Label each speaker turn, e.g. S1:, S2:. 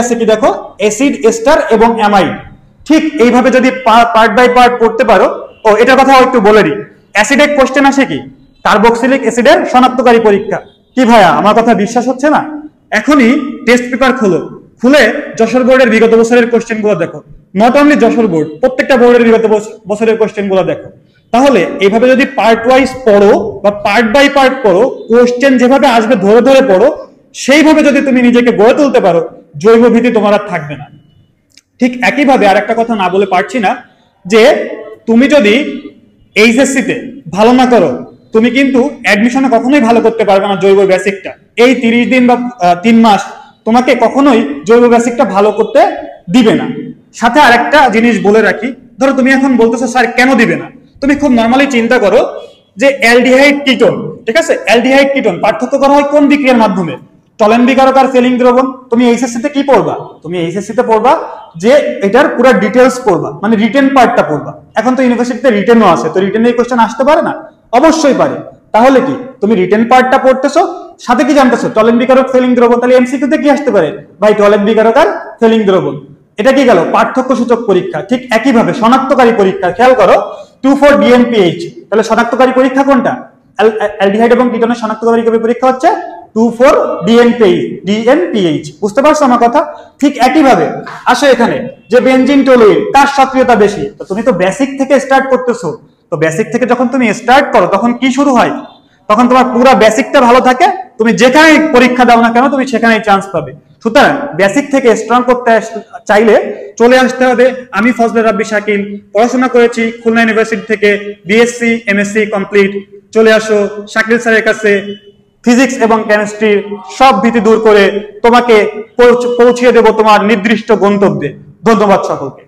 S1: আছে কি দেখো, অ্যাসিড, এস্টার এবং অ্যামাইড। ঠিক এইভাবে যদি পার্ট বাই পার্ট পড়তে পারো। ও এটার কথা একটু বলে দিই, অ্যাসিডের কোশ্চেন আসে কি, কার্বক্সিলিক অ্যাসিডের শনাক্তকারী পরীক্ষা। কি ভাইয়া আমার কথা বিশ্বাস হচ্ছে না? এখনই টেস্ট পেপার খোলো, খুলে যশোর বোর্ডের বিগত বছরের কোশ্চেন গুলো দেখো। নট অনলি যশোর বোর্ড, প্রত্যেকটা বোর্ডের বিগত বছরের কোশ্চেন গুলো দেখো। তাহলে এইভাবে যদি পার্ট ওয়াইজ পড়ো বা পার্ট বাই পার্ট পড়ো, কোশ্চেন যেভাবে আসবে ধরে ধরে পড়ো, সেইভাবে যদি তুমি নিজেকে গড়ে তুলতে পারো, জৈব ভীতি তোমার আর থাকবে না। ঠিক একইভাবে আর একটা কথা না বলে পারছি না, যে তুমি যদি এইচএসসি তে ভালো না করো, তুমি কিন্তু অ্যাডমিশনে কখনোই ভালো করতে পারবে না জৈব বেসিকটা। এই 30 দিন বা 3 মাস তোমাকে কখনোই জৈব বেসিকটা ভালো করতে দিবে না। সাথে আরেকটা জিনিস বলে রাখি, ধরো তুমি এখন বলতেছো স্যার কেন দিবে না, তুমি খুব নরমালি চিন্তা করো যে অ্যালডিহাইড কিটোন, ঠিক আছে, অ্যালডিহাইড কিটোন পার্থক্য করা হয় কোন বিক্রিয়ার মাধ্যমে? টলেন বিকারক আর ফেলিং দ্রবণ। তুমি এইচএসসি তে কি পড়বা? তুমি এইচএসসি তে পড়বা যে এটার পুরো ডিটেইলস পড়বা, মানে রিটেন পার্টটা পড়বা। এখন তো ইউনিভার্সিটিতে রিটেনও আছে, তো রিটেনে এই কোশ্চেন আসতে পারে না? অবশ্যই পারে। তাহলে কি তুমি রিটেন পার্টটা পড়তেছো, সাথে কি জানতেছো টলেন বিকারক ফেলিং দ্রবণ, তাহলে এমসিকিউ তে কি আসতে পারে ভাই? টলেন বিকারক আর ফেলিং দ্রবণ। এটা কি গেল পার্থক্য সূচক পরীক্ষা। ঠিক একইভাবে শনাক্তকারী পরীক্ষা, খেয়াল করো 2,4-DNPH, তাহলে শনাক্তকারী পরীক্ষা কোনটা? অ্যালডিহাইড এবং কিটোনের শনাক্তকারী পরীক্ষা হচ্ছে 2,4-DNPH। বুঝতে পারছো আমার কথা? ঠিক একইভাবে আসো এখানে যে বেনজিন টলুইন, কার সক্রিয়তা বেশি? তো তুমি তো বেসিক থেকে স্টার্ট করতেছো, তো বেসিক থেকে যখন তুমি স্টার্ট করো তখন কি শুরু হয়? তখন তোমার পুরো বেসিকটা ভালো থাকে, তুমি যেখানেই পরীক্ষা দাও না কেন তুমি সেখানেই চান্স পাবে। সুতরাং বেসিক থেকে স্ট্রং করতে চাইলে চলে আসতে হবে। আমি ফজলে রাব্বি শাকিল, পড়াশোনা করেছি খুলনা ইউনিভার্সিটি থেকে, বিএসসি এমএসসি কমপ্লিট। চলে আসো শাকিল স্যারের কাছে, ফিজিক্স এবং কেমিস্ট্রির সব ভীতি দূর করে তোমাকে পৌঁছিয়ে দেব তোমার নির্দিষ্ট গন্তব্যে। ধন্যবাদ সকলকে।